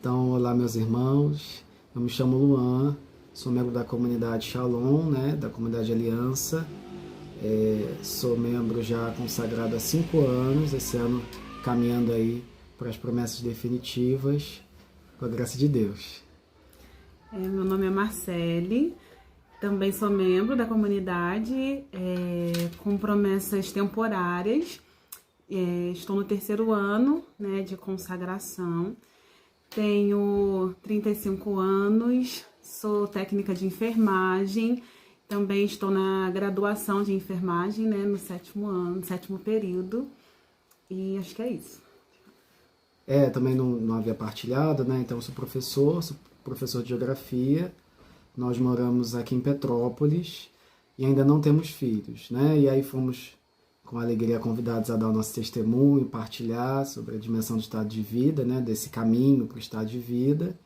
Então, olá meus irmãos, eu me chamo Luan, sou membro da comunidade Shalom, da comunidade Aliança, sou membro já consagrado há 5 anos, esse ano caminhando aí para as promessas definitivas, com a graça de Deus. Meu nome é Marcele, também sou membro da comunidade com promessas temporárias, estou no 3º ano de consagração. Tenho 35 anos, sou técnica de enfermagem, também estou na graduação de enfermagem, no 7º ano, 7º período, e acho que é isso. Também não havia partilhado, então eu sou professor de geografia, nós moramos aqui em Petrópolis e ainda não temos filhos, e aí fomos com alegria convidados a dar o nosso testemunho, partilhar sobre a dimensão do estado de vida, desse caminho para o estado de vida.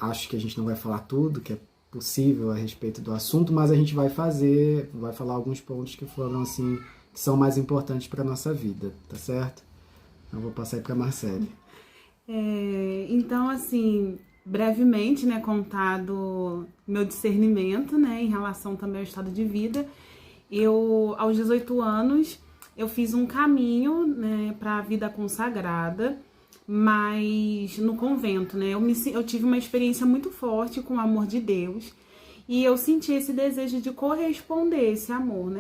Acho que a gente não vai falar tudo que é possível a respeito do assunto, mas a gente vai falar alguns pontos que foram assim, que são mais importantes para a nossa vida, tá certo? Então vou passar aí para a Marcele. Então, assim, brevemente, contado meu discernimento, em relação também ao estado de vida. Eu, aos 18 anos, eu fiz um caminho, para a vida consagrada, mas no convento, Eu tive uma experiência muito forte com o amor de Deus e eu senti esse desejo de corresponder a esse amor,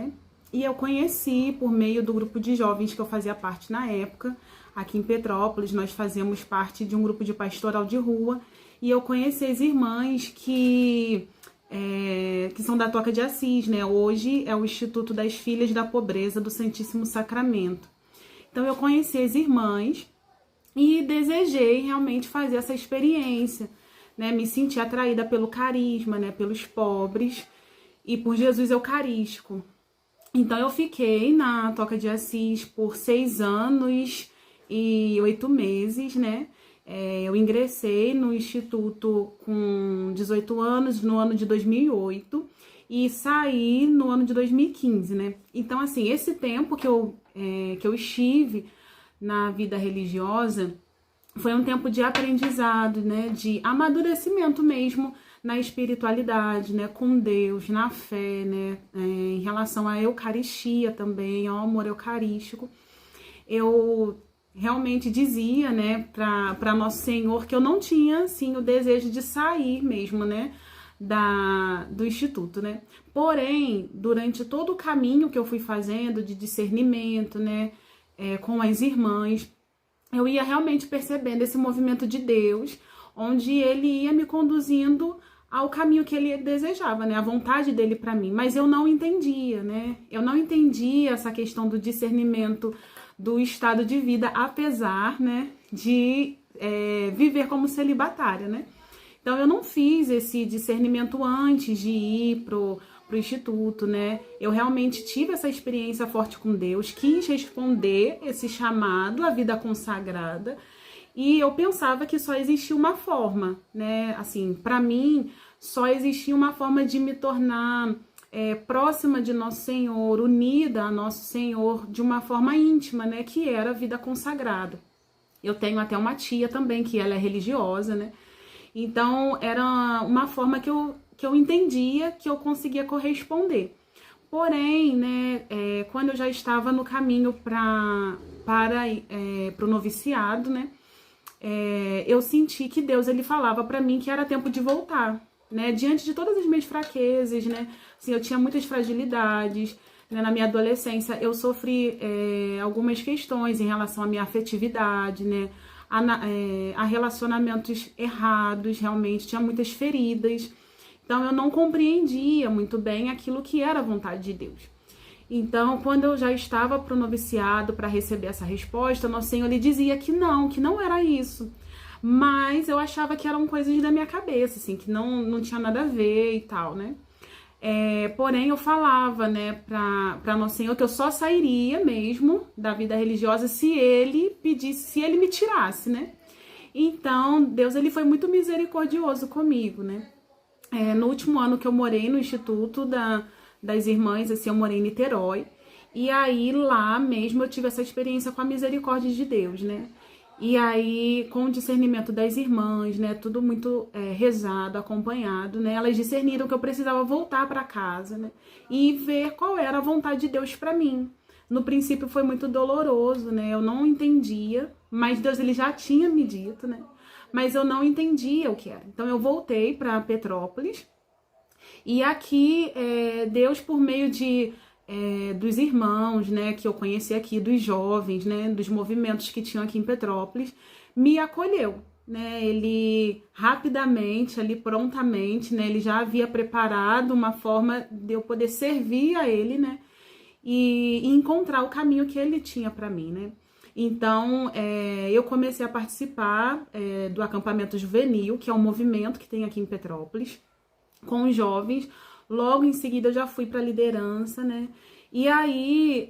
E eu conheci, por meio do grupo de jovens que eu fazia parte na época, aqui em Petrópolis, nós fazíamos parte de um grupo de pastoral de rua, e eu conheci as irmãs que são da Toca de Assis, Hoje é o Instituto das Filhas da Pobreza do Santíssimo Sacramento. Então eu conheci as irmãs e desejei realmente fazer essa experiência, Me senti atraída pelo carisma, pelos pobres e por Jesus Eucarístico. Então eu fiquei na Toca de Assis por 6 anos e 8 meses, Eu ingressei no Instituto com 18 anos, no ano de 2008, e saí no ano de 2015, Então, assim, esse tempo que eu estive na vida religiosa foi um tempo de aprendizado, de amadurecimento mesmo na espiritualidade, com Deus, na fé, em relação à Eucaristia também, ao amor eucarístico. Eu realmente dizia, para Nosso Senhor que eu não tinha, assim, o desejo de sair mesmo, do Instituto, Porém, durante todo o caminho que eu fui fazendo de discernimento, com as irmãs, eu ia realmente percebendo esse movimento de Deus, onde Ele ia me conduzindo ao caminho que Ele desejava, a vontade dEle para mim, mas eu não entendia, Eu não entendia essa questão do discernimento do estado de vida, apesar, de viver como celibatária, Então, eu não fiz esse discernimento antes de ir pro Instituto, Eu realmente tive essa experiência forte com Deus, quis responder esse chamado à vida consagrada, e eu pensava que só existia uma forma, Assim, para mim, só existia uma forma de me tornar próxima de Nosso Senhor, unida a Nosso Senhor de uma forma íntima, que era a vida consagrada. Eu tenho até uma tia também, que ela é religiosa, Então, era uma forma que eu entendia, que eu conseguia corresponder. Porém, quando eu já estava no caminho para o noviciado, eu senti que Deus ele falava para mim que era tempo de voltar, diante de todas as minhas fraquezas, Assim, eu tinha muitas fragilidades, na minha adolescência eu sofri algumas questões em relação à minha afetividade, a relacionamentos errados, realmente, tinha muitas feridas. Então, eu não compreendia muito bem aquilo que era a vontade de Deus. Então, quando eu já estava pro noviciado para receber essa resposta, Nosso Senhor ele dizia que não era isso. Mas eu achava que eram coisas da minha cabeça, assim, que não tinha nada a ver e tal, Porém, eu falava, para Nosso Senhor que eu só sairia mesmo da vida religiosa se Ele pedisse, se Ele me tirasse, Então, Deus ele foi muito misericordioso comigo, No último ano que eu morei no Instituto das Irmãs, assim, eu morei em Niterói, e aí lá mesmo eu tive essa experiência com a misericórdia de Deus, E aí, com o discernimento das irmãs, né, tudo muito rezado, acompanhado, né, elas discerniram que eu precisava voltar para casa, né, e ver qual era a vontade de Deus para mim. No princípio foi muito doloroso, né, eu não entendia, mas Deus ele já tinha me dito, né, mas eu não entendia o que era. Então eu voltei para Petrópolis e aqui Deus, por meio dos irmãos, né, que eu conheci aqui, dos jovens, né, dos movimentos que tinham aqui em Petrópolis, me acolheu, né, ele rapidamente, ali prontamente, né, ele já havia preparado uma forma de eu poder servir a ele, né, e encontrar o caminho que ele tinha para mim, né. Então, eu comecei a participar do acampamento juvenil, que é um movimento que tem aqui em Petrópolis, com os jovens. Logo em seguida eu já fui para a liderança, né? E aí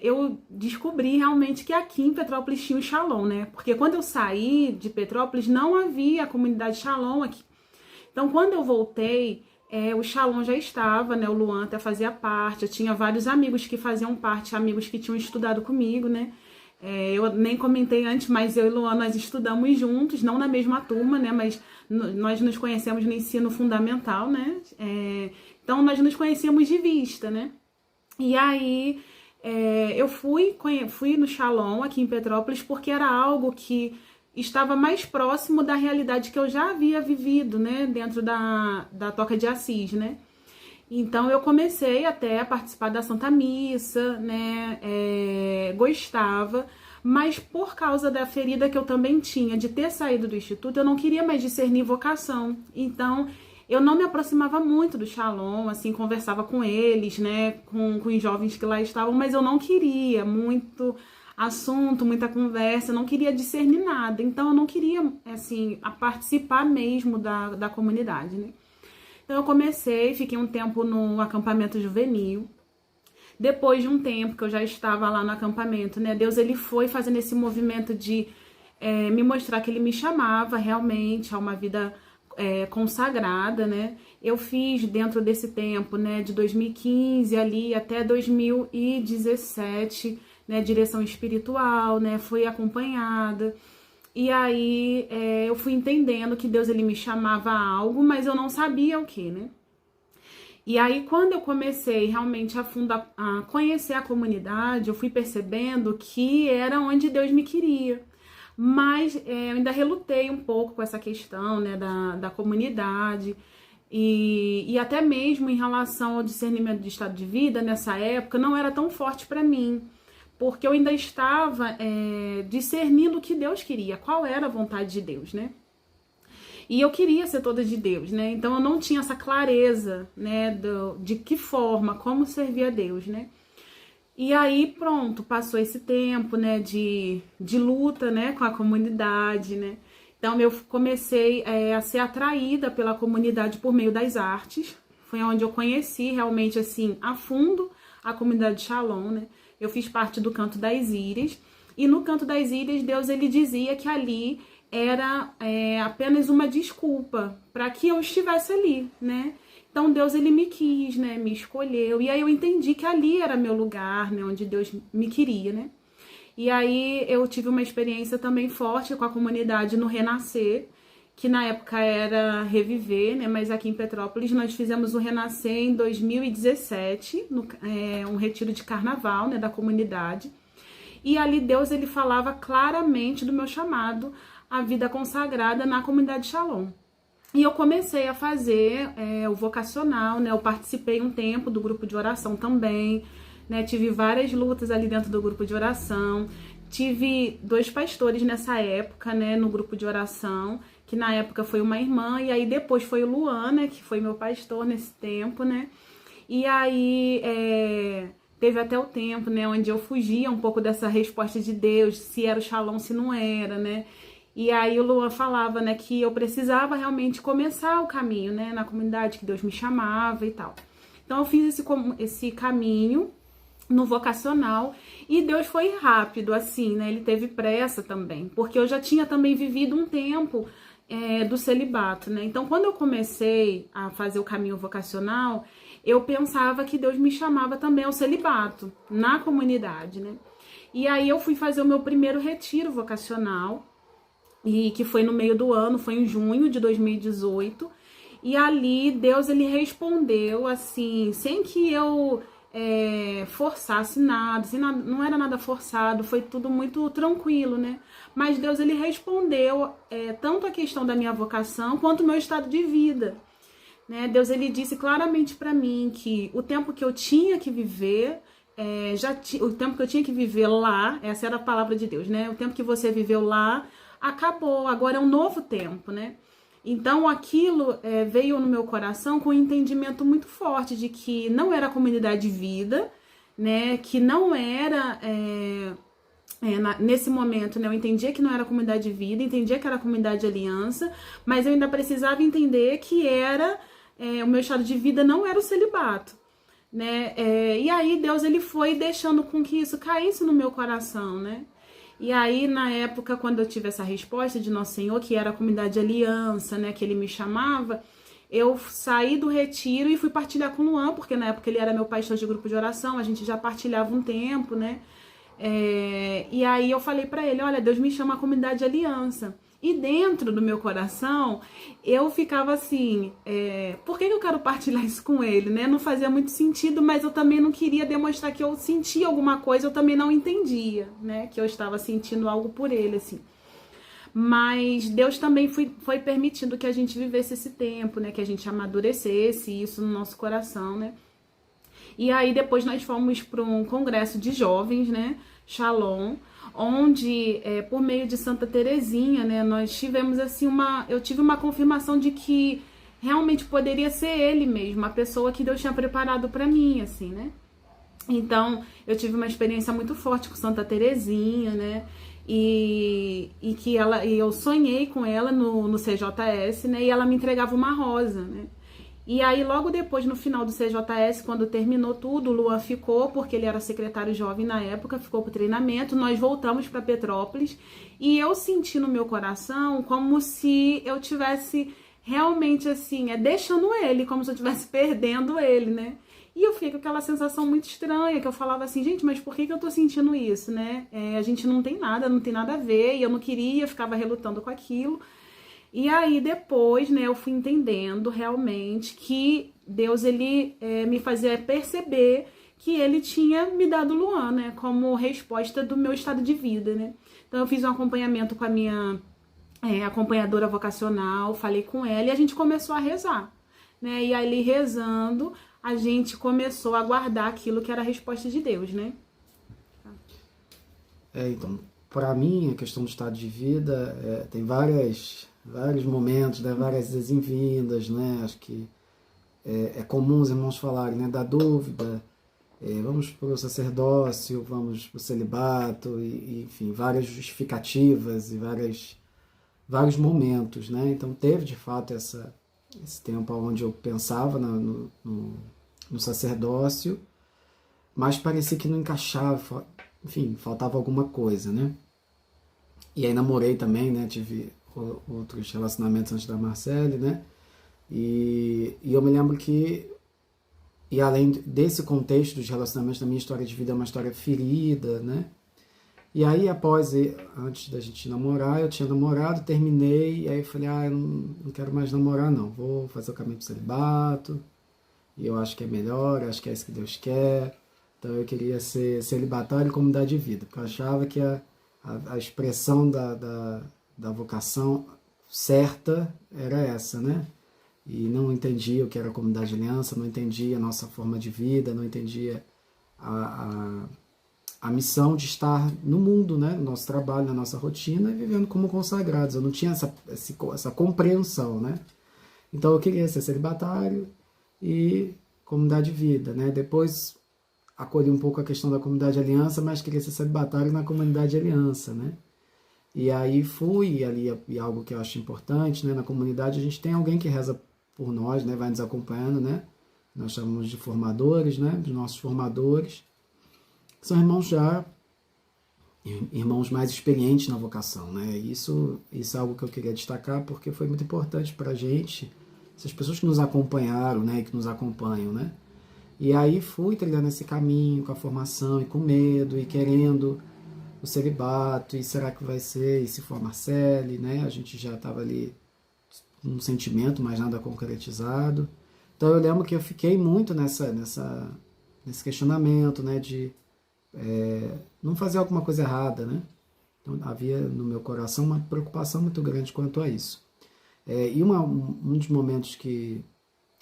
eu descobri realmente que aqui em Petrópolis tinha o Shalom, né? Porque quando eu saí de Petrópolis não havia a comunidade Shalom aqui. Então quando eu voltei, o Shalom já estava, né? O Luan até fazia parte, eu tinha vários amigos que faziam parte, amigos que tinham estudado comigo, né? Eu nem comentei antes, mas eu e Luan, nós estudamos juntos, não na mesma turma, né? Mas nós nos conhecemos no ensino fundamental, né? Então, nós nos conhecíamos de vista, né? E aí, eu fui no Shalom, aqui em Petrópolis, porque era algo que estava mais próximo da realidade que eu já havia vivido, né? Dentro da Toca de Assis, né? Então, eu comecei até a participar da Santa Missa, né? Gostava, mas por causa da ferida que eu também tinha de ter saído do instituto, eu não queria mais discernir vocação. Então, eu não me aproximava muito do Shalom, assim, conversava com eles, né? Com os jovens que lá estavam, mas eu não queria muito assunto, muita conversa, eu não queria discernir nada. Então, eu não queria, assim, participar mesmo da comunidade, né? Então eu comecei, fiquei um tempo no acampamento juvenil. Depois de um tempo que eu já estava lá no acampamento, né, Deus ele foi fazendo esse movimento de me mostrar que ele me chamava realmente a uma vida consagrada, né? Eu fiz dentro desse tempo, né, de 2015 ali até 2017, né, direção espiritual, né, fui acompanhada. E aí eu fui entendendo que Deus ele me chamava a algo, mas eu não sabia o que, né? E aí quando eu comecei realmente a conhecer a comunidade, eu fui percebendo que era onde Deus me queria. Mas eu ainda relutei um pouco com essa questão, né, da comunidade. E até mesmo em relação ao discernimento de estado de vida, nessa época, não era tão forte para mim. Porque eu ainda estava discernindo o que Deus queria, qual era a vontade de Deus, né? E eu queria ser toda de Deus, né? Então eu não tinha essa clareza, né, de que forma, como servir a Deus, né? E aí, pronto, passou esse tempo, né, de luta, né, com a comunidade, né? Então eu comecei a ser atraída pela comunidade por meio das artes. Foi onde eu conheci realmente, assim, a fundo a comunidade Shalom, né? Eu fiz parte do Canto das Ilhas, e no Canto das Ilhas, Deus ele dizia que ali era apenas uma desculpa para que eu estivesse ali, né? Então Deus ele me quis, né? Me escolheu, e aí eu entendi que ali era meu lugar, né? Onde Deus me queria, né? E aí eu tive uma experiência também forte com a comunidade no Renascer, que na época era Reviver, né? Mas aqui em Petrópolis nós fizemos o Renascer em 2017, um retiro de carnaval, né, da comunidade. E ali Deus ele falava claramente do meu chamado à vida consagrada na comunidade Shalom. E eu comecei a fazer o vocacional, né? Eu participei um tempo do grupo de oração também, né? Tive várias lutas ali dentro do grupo de oração. Tive 2 pastores nessa época, né, no grupo de oração, que na época foi uma irmã, e aí depois foi o Luan, né, que foi meu pastor nesse tempo, né, e aí teve até o tempo, né, onde eu fugia um pouco dessa resposta de Deus, se era o Shalom, se não era, né, e aí o Luan falava, né, que eu precisava realmente começar o caminho, né, na comunidade, que Deus me chamava e tal. Então eu fiz esse caminho no vocacional, e Deus foi rápido, assim, né, ele teve pressa também, porque eu já tinha também vivido um tempo do celibato, né, então quando eu comecei a fazer o caminho vocacional, eu pensava que Deus me chamava também ao celibato, na comunidade, né, E aí eu fui fazer o meu primeiro retiro vocacional, e que foi no meio do ano, foi em junho de 2018. E ali Deus, ele respondeu assim, sem que eu forçasse nada, assim, não era nada forçado, foi tudo muito tranquilo, né? Mas Deus, ele respondeu tanto a questão da minha vocação quanto o meu estado de vida, né? Deus, ele disse claramente para mim que o tempo que eu tinha que viver, o tempo que eu tinha que viver lá, essa era a palavra de Deus, né? O tempo que você viveu lá acabou, agora é um novo tempo, né? Então aquilo veio no meu coração com um entendimento muito forte de que não era a comunidade de vida, né? Que não era nesse momento, né? Eu entendia que não era a comunidade de vida, entendia que era a comunidade de aliança, mas eu ainda precisava entender que era o meu estado de vida não era o celibato, né? E aí Deus, ele foi deixando com que isso caísse no meu coração, né? E aí, na época, quando eu tive essa resposta de Nosso Senhor, que era a comunidade de aliança, né, que ele me chamava, eu saí do retiro e fui partilhar com o Luan, porque na época ele era meu pastor de grupo de oração, a gente já partilhava um tempo, né? E aí eu falei pra ele, olha, Deus me chama a comunidade de aliança. E dentro do meu coração, eu ficava assim, por que eu quero partilhar isso com ele, né? Não fazia muito sentido, mas eu também não queria demonstrar que eu sentia alguma coisa, eu também não entendia, né? Que eu estava sentindo algo por ele, assim. Mas Deus também foi permitindo que a gente vivesse esse tempo, né? Que a gente amadurecesse isso no nosso coração, né? E aí depois nós fomos para um congresso de jovens, né? Shalom, onde por meio de Santa Terezinha, né, nós tivemos assim eu tive uma confirmação de que realmente poderia ser ele mesmo, a pessoa que Deus tinha preparado para mim, assim, né? Então, eu tive uma experiência muito forte com Santa Terezinha, né? E eu sonhei com ela no CJS, né? E ela me entregava uma rosa, né? E aí, logo depois, no final do CJS, quando terminou tudo, o Luan ficou, porque ele era secretário jovem na época, ficou pro treinamento, nós voltamos para Petrópolis, e eu senti no meu coração como se eu tivesse realmente, assim, deixando ele, como se eu estivesse perdendo ele, né? E eu fiquei com aquela sensação muito estranha, que eu falava assim, gente, mas por que eu tô sentindo isso, né? A gente não tem nada a ver, e eu não queria, eu ficava relutando com aquilo. E aí depois, né, eu fui entendendo realmente que Deus, ele me fazia perceber que ele tinha me dado Luan, né, como resposta do meu estado de vida, né. Então eu fiz um acompanhamento com a minha acompanhadora vocacional, falei com ela e a gente começou a rezar, né, e ali rezando a gente começou a guardar aquilo que era a resposta de Deus, né. Então, para mim, a questão do estado de vida tem vários momentos, né, várias idas e vindas, né, acho que é comum os irmãos falarem, né, da dúvida, vamos para o sacerdócio, vamos para o celibato, enfim, várias justificativas e vários momentos, né, então teve de fato esse tempo onde eu pensava no sacerdócio, mas parecia que não encaixava, enfim, faltava alguma coisa, né, e aí namorei também, né, tive outros relacionamentos antes da Marcele, né? E eu me lembro que, e além desse contexto dos relacionamentos, da minha história de vida é uma história ferida, né? E aí, antes da gente namorar, eu tinha namorado, terminei, e aí eu falei, eu não quero mais namorar não, vou fazer o caminho do celibato, e eu acho que é melhor, eu acho que é isso que Deus quer, então eu queria ser celibatário e comunidade de vida, porque eu achava que a expressão da vocação certa era essa, né? E não entendia o que era a comunidade de aliança, não entendia a nossa forma de vida, não entendia a missão de estar no mundo, né? No nosso trabalho, na nossa rotina, e vivendo como consagrados. Eu não tinha essa compreensão, né? Então eu queria ser celibatário e comunidade de vida, né? Depois acolhi um pouco a questão da comunidade de aliança, mas queria ser celibatário na comunidade de aliança, né? E aí fui ali, e algo que eu acho importante, né, na comunidade a gente tem alguém que reza por nós, né, vai nos acompanhando, né, nós chamamos de formadores, né, dos nossos formadores, que são irmãos mais experientes na vocação, né, isso é algo que eu queria destacar porque foi muito importante para a gente, essas pessoas que nos acompanharam, né, e que nos acompanham, né, e aí fui trilhando esse caminho com a formação e com medo e querendo o celibato, e será que vai ser, e se for a Marcele, né? A gente já estava ali com um sentimento, mas nada concretizado. Então eu lembro que eu fiquei muito nesse questionamento, né? De não fazer alguma coisa errada, né? Então, havia no meu coração uma preocupação muito grande quanto a isso. E um dos momentos que,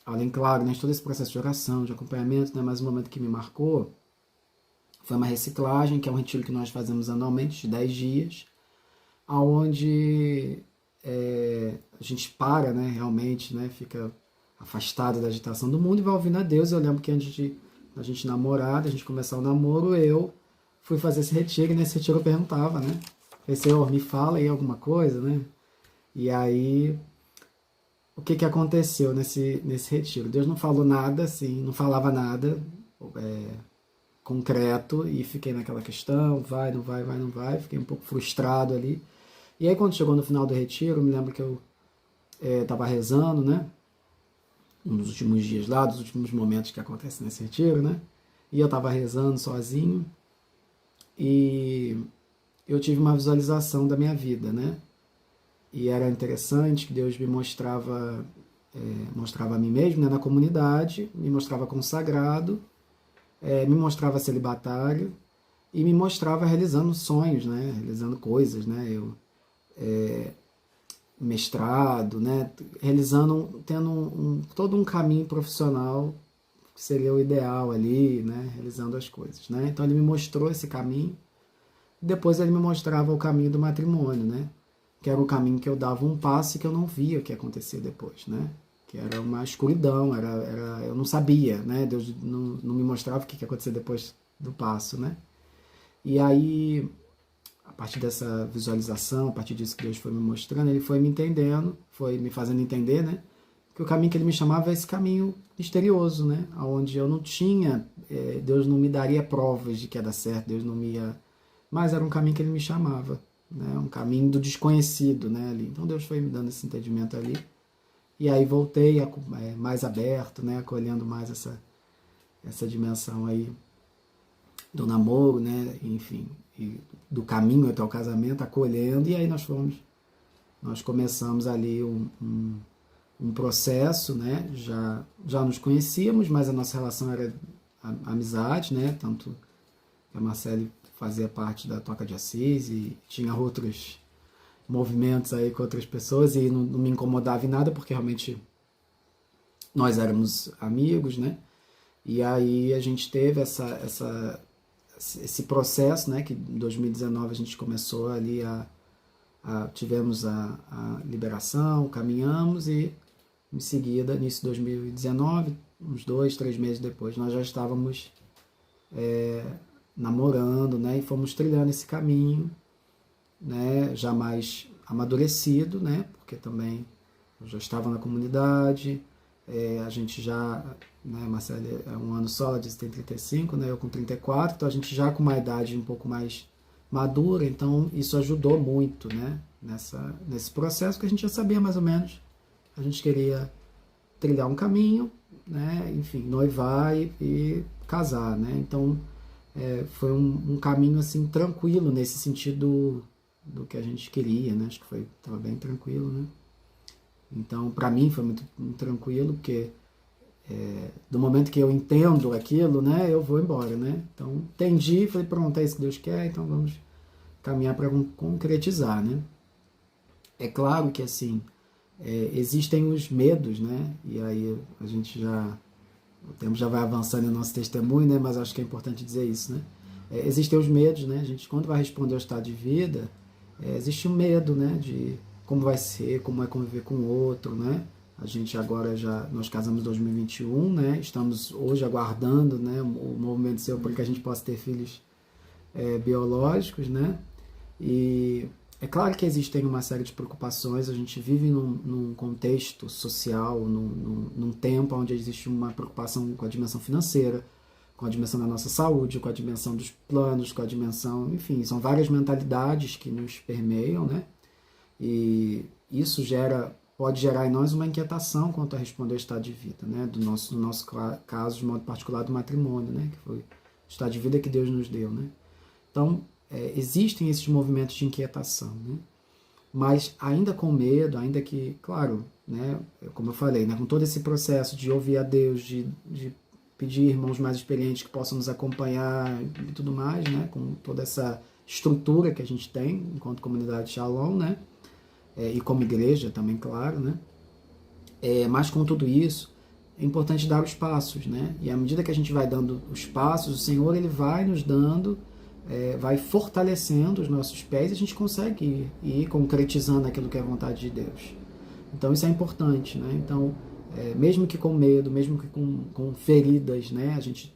além, claro, né, de todo esse processo de oração, de acompanhamento, né, mas um momento que me marcou foi uma reciclagem, que é um retiro que nós fazemos anualmente, de 10 dias, onde a gente para, né, realmente, né, fica afastado da agitação do mundo e vai ouvindo a Deus. Eu lembro que antes de a gente namorar, a gente começar o namoro, eu fui fazer esse retiro, e nesse retiro eu perguntava, né, falei, Senhor, me fala aí alguma coisa, né, e aí o que aconteceu nesse retiro? Deus não falou nada, assim, não falava nada concreto, e fiquei naquela questão, vai, não vai, vai, não vai, fiquei um pouco frustrado ali. E aí quando chegou no final do retiro, eu me lembro que eu estava rezando, né, nos últimos dias lá, dos últimos momentos que acontecem nesse retiro, né, e eu estava rezando sozinho, e eu tive uma visualização da minha vida, né, e era interessante que Deus me mostrava a mim mesmo, né, na comunidade, me mostrava consagrado, me mostrava celibatário e me mostrava realizando sonhos, né, realizando coisas, né, eu mestrado, né, realizando, tendo todo um caminho profissional que seria o ideal ali, né, realizando as coisas, né. Então ele me mostrou esse caminho, depois ele me mostrava o caminho do matrimônio, né, que era o caminho que eu dava um passo e que eu não via o que acontecia depois, né? Que era uma escuridão, eu não sabia, né? Deus não me mostrava o que ia acontecer depois do passo, né? E aí, a partir dessa visualização, a partir disso que Deus foi me mostrando, ele foi me entendendo, foi me fazendo entender, né? Que o caminho que ele me chamava é esse caminho misterioso, né? Onde eu não tinha, Deus não me daria provas de que ia dar certo, Deus não me ia... Mas era um caminho que ele me chamava, né, um caminho do desconhecido, né, ali. Então Deus foi me dando esse entendimento ali, e aí voltei mais aberto, né, acolhendo mais essa dimensão aí do namoro, né, enfim, e do caminho até o casamento, acolhendo, e aí nós começamos ali um processo, né, já nos conhecíamos, mas a nossa relação era amizade, né, tanto que a Marcele fazia parte da Toca de Assis e tinha outros movimentos aí com outras pessoas, e não me incomodava em nada, porque realmente nós éramos amigos, né? E aí a gente teve esse processo, né? Que em 2019 a gente começou ali tivemos a liberação, caminhamos, e em seguida, início de 2019, uns 2, 3 meses depois, nós já estávamos namorando, né, e fomos trilhando esse caminho, né, já mais amadurecido, né, porque também eu já estava na comunidade, a gente já, né, Marcela é um ano só, ela disse que tem 35, né, eu com 34, então a gente já com uma idade um pouco mais madura, então isso ajudou muito, né, nesse processo, que a gente já sabia mais ou menos, a gente queria trilhar um caminho, né, enfim, noivar e casar, né, então foi um caminho assim tranquilo nesse sentido do que a gente queria, né? Acho que estava bem tranquilo, né? Então, para mim foi muito tranquilo, porque do momento que eu entendo aquilo, né, eu vou embora, né? Então, entendi, falei, pronto, é isso que Deus quer, então vamos caminhar para concretizar, né? É claro que assim existem os medos, né? E aí a gente o tempo já vai avançando no nosso testemunho, né? Mas acho que é importante dizer isso, né? Existem os medos, né? A gente, quando vai responder ao estado de vida, existe um medo, né? De como vai ser, como é conviver com o outro, né? A gente agora nós casamos em 2021, né? Estamos hoje aguardando, né, o movimento seu para que a gente possa ter filhos biológicos, né? E é claro que existem uma série de preocupações, a gente vive num contexto social, num tempo onde existe uma preocupação com a dimensão financeira, com a dimensão da nossa saúde, com a dimensão dos planos, com a dimensão, enfim, são várias mentalidades que nos permeiam, né? E isso pode gerar em nós uma inquietação quanto a responder ao estado de vida, né? No nosso caso, de modo particular, do matrimônio, né? Que foi o estado de vida que Deus nos deu, né? Então, existem esses movimentos de inquietação, né? Mas ainda com medo, ainda que, claro, né, como eu falei, né, com todo esse processo de ouvir a Deus, de pedir irmãos mais experientes que possam nos acompanhar e tudo mais, né, com toda essa estrutura que a gente tem enquanto comunidade Shalom, né, e como igreja também, claro, né, mas com tudo isso, é importante dar os passos, né, e à medida que a gente vai dando os passos, o Senhor ele vai nos dando, vai fortalecendo os nossos pés e a gente consegue ir concretizando aquilo que é a vontade de Deus. Então isso é importante, né, então mesmo que com medo, mesmo que com feridas, né, a gente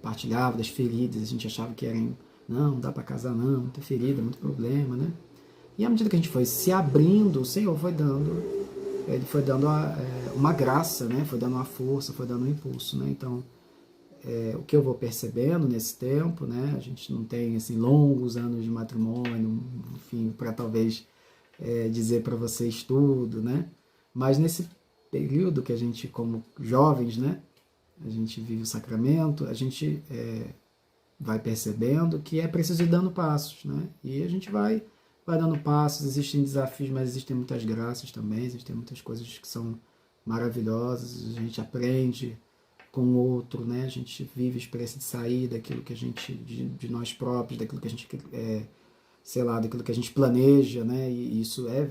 partilhava das feridas, a gente achava que eram, não dá para casar não, muita ferida, muito problema, né, e à medida que a gente foi se abrindo, o Senhor foi dando, ele foi dando uma graça, né, foi dando uma força, foi dando um impulso, né, então o que eu vou percebendo nesse tempo, né, a gente não tem assim longos anos de matrimônio, enfim, para talvez dizer para vocês tudo, né, mas nesse período que a gente, como jovens, né, a gente vive o sacramento, a gente vai percebendo que é preciso ir dando passos, né, e a gente vai dando passos, existem desafios, mas existem muitas graças também, existem muitas coisas que são maravilhosas, a gente aprende com o outro, né, a gente vive a experiência de sair daquilo que a gente, de nós próprios, daquilo que a gente, sei lá, daquilo que a gente planeja, né, e isso é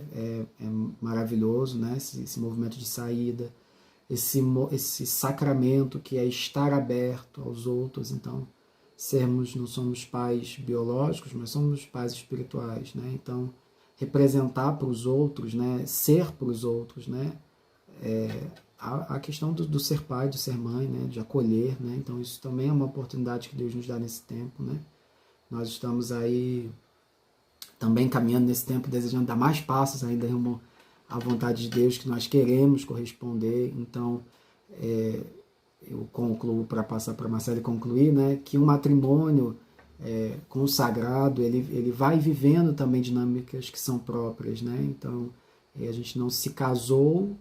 maravilhoso, né, esse movimento de saída, esse sacramento que é estar aberto aos outros, então, não somos pais biológicos, mas somos pais espirituais, né, então, representar para os outros, né, ser para os outros, né, a questão do ser pai, de ser mãe, né, de acolher, né, então isso também é uma oportunidade que Deus nos dá nesse tempo, né, nós estamos aí também caminhando nesse tempo, desejando dar mais passos ainda rumo à vontade de Deus, que nós queremos corresponder. Então, eu concluo para passar para a Marcela concluir, né, que um matrimônio consagrado, ele vai vivendo também dinâmicas que são próprias, né, então a gente não se casou,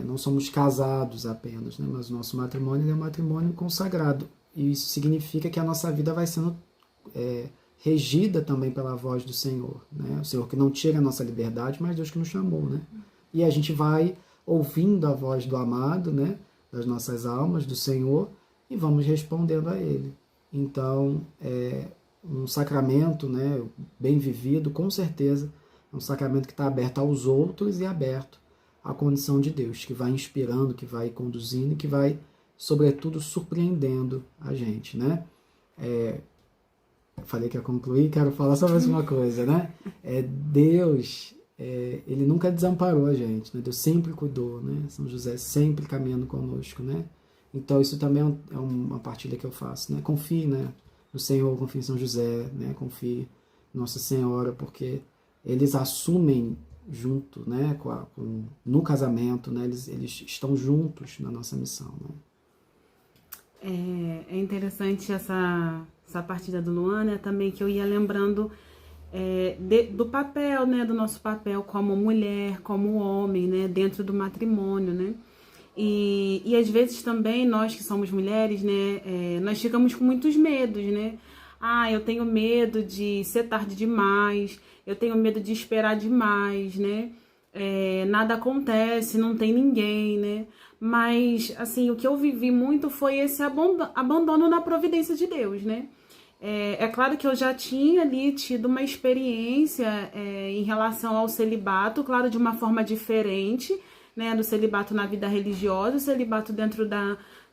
não somos casados apenas, né, mas o nosso matrimônio é um matrimônio consagrado, e isso significa que a nossa vida vai sendo regida também pela voz do Senhor, né? O Senhor que não tira a nossa liberdade, mas Deus que nos chamou, né? E a gente vai ouvindo a voz do amado, né? Das nossas almas, do Senhor, e vamos respondendo a Ele. Então, um sacramento, né, bem vivido, com certeza, é um sacramento que está aberto aos outros e aberto à condição de Deus, que vai inspirando, que vai conduzindo e que vai, sobretudo, surpreendendo a gente, né? Falei que ia concluir, quero falar só mais uma coisa, né? Deus, ele nunca desamparou a gente, né? Deus sempre cuidou, né? São José sempre caminhando conosco, né? Então isso também é uma partilha que eu faço, né? Confie, né, no Senhor, confie em São José, né? Confie em Nossa Senhora, porque eles assumem junto, né? No casamento, né? Eles estão juntos na nossa missão, né? É interessante essa partida do Luan, né, também que eu ia lembrando do papel, né, do nosso papel como mulher, como homem, né, dentro do matrimônio, né, e às vezes também nós que somos mulheres, né, nós ficamos com muitos medos, né, eu tenho medo de ser tarde demais, eu tenho medo de esperar demais, né, nada acontece, não tem ninguém, né, mas, assim, o que eu vivi muito foi esse abandono na providência de Deus, né? É claro que eu já tinha ali tido uma experiência em relação ao celibato, claro, de uma forma diferente, né? Do celibato na vida religiosa, o celibato dentro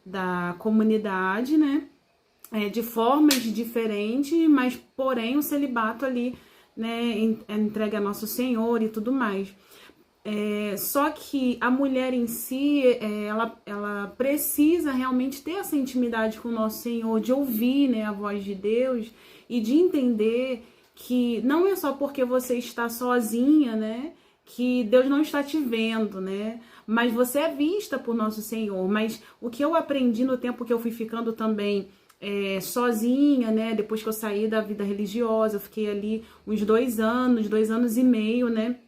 da comunidade, né? De formas diferentes, mas, porém, o celibato ali, né? Entregue a Nosso Senhor e tudo mais. Só que a mulher em si, ela precisa realmente ter essa intimidade com o Nosso Senhor, de ouvir, né, a voz de Deus e de entender que não é só porque você está sozinha, né, que Deus não está te vendo, né, mas você é vista por Nosso Senhor. Mas o que eu aprendi no tempo que eu fui ficando também sozinha, né, depois que eu saí da vida religiosa, eu fiquei ali uns 2 anos e meio, né,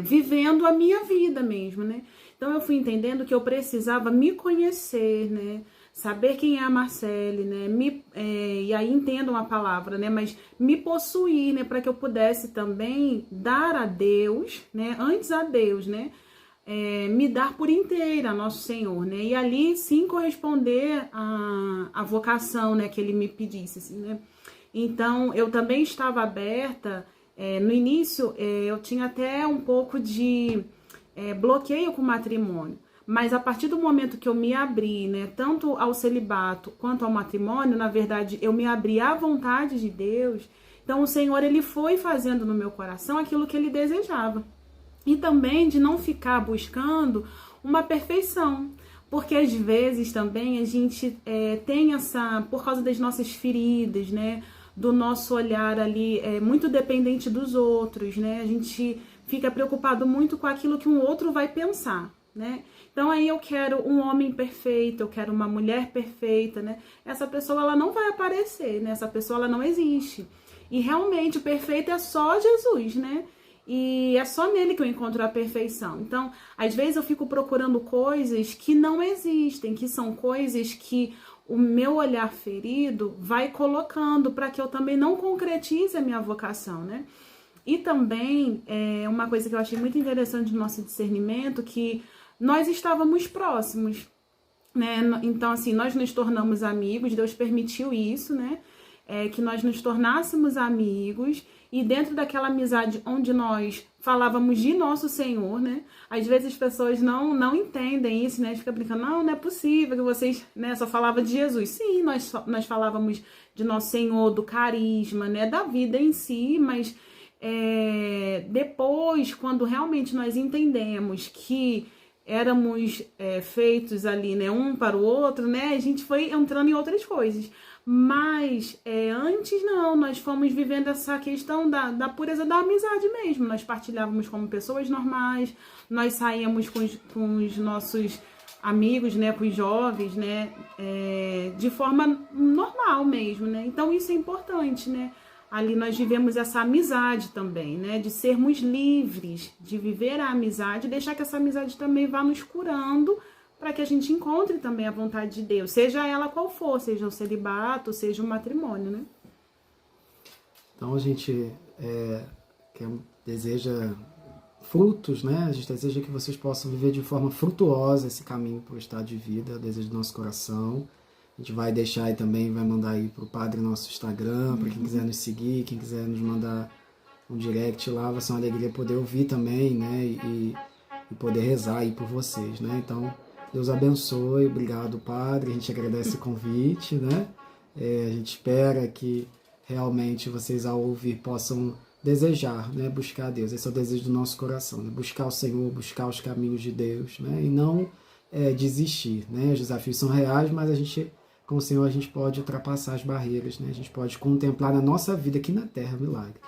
vivendo a minha vida mesmo, né? Então eu fui entendendo que eu precisava me conhecer, né? saber quem é a Marcele, né? E aí entendam a palavra, né? Mas me possuir, né? Para que eu pudesse também dar a Deus, né? Antes a Deus, né? Me dar por inteira a Nosso Senhor, né? E ali sim corresponder à vocação, né? Que Ele me pedisse, assim, né? Então eu também estava aberta. No início eu tinha até um pouco de bloqueio com o matrimônio. Mas a partir do momento que eu me abri, né, tanto ao celibato quanto ao matrimônio, na verdade, eu me abri à vontade de Deus. Então, o Senhor, Ele foi fazendo no meu coração aquilo que Ele desejava. E também de não ficar buscando uma perfeição. Porque, às vezes, também a gente tem por causa das nossas feridas, né, do nosso olhar ali muito dependente dos outros, né, a gente fica preocupado muito com aquilo que um outro vai pensar, né? Então aí eu quero um homem perfeito, eu quero uma mulher perfeita, né? Essa pessoa ela não vai aparecer, né? Essa pessoa ela não existe. E realmente o perfeito é só Jesus, né? E é só nele que eu encontro a perfeição. Então, às vezes eu fico procurando coisas que não existem, que são coisas que o meu olhar ferido vai colocando para que eu também não concretize a minha vocação, né? E também, uma coisa que eu achei muito interessante do nosso discernimento, que nós estávamos próximos, né? Então, assim, nós nos tornamos amigos, Deus permitiu isso, né? Que nós nos tornássemos amigos, e dentro daquela amizade onde nós falávamos de Nosso Senhor, né? Às vezes as pessoas não entendem isso, né? Fica brincando, não é possível que vocês, né, só falavam de Jesus. Sim, nós falávamos de Nosso Senhor, do carisma, né? Da vida em si, mas depois, quando realmente nós entendemos que éramos feitos ali, né, um para o outro, né, a gente foi entrando em outras coisas. Mas antes não, nós fomos vivendo essa questão da pureza da amizade mesmo. Nós partilhávamos como pessoas normais, nós saíamos com os nossos amigos, né, com os jovens, né, de forma normal mesmo, né. Então isso é importante, né. Ali nós vivemos essa amizade também, né? De sermos livres, de viver a amizade e deixar que essa amizade também vá nos curando para que a gente encontre também a vontade de Deus, seja ela qual for, seja o celibato, seja o matrimônio, né? Então a gente deseja frutos, né? A gente deseja que vocês possam viver de forma frutuosa esse caminho para o estado de vida, o desejo do nosso coração. A gente vai deixar aí também, vai mandar aí pro Padre nosso Instagram, para quem quiser nos seguir, quem quiser nos mandar um direct lá, vai ser uma alegria poder ouvir também, né, e poder rezar aí por vocês, né. Então, Deus abençoe, obrigado, Padre, a gente agradece o convite, né, a gente espera que realmente vocês ao ouvir possam desejar, né, buscar a Deus, esse é o desejo do nosso coração, né, buscar o Senhor, buscar os caminhos de Deus, né, e não desistir, né, os desafios são reais, mas a gente com o Senhor a gente pode ultrapassar as barreiras, né? A gente pode contemplar na nossa vida aqui na Terra milagres.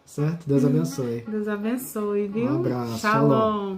Certo? Deus abençoe. Deus abençoe, viu? Um abraço. Shalom.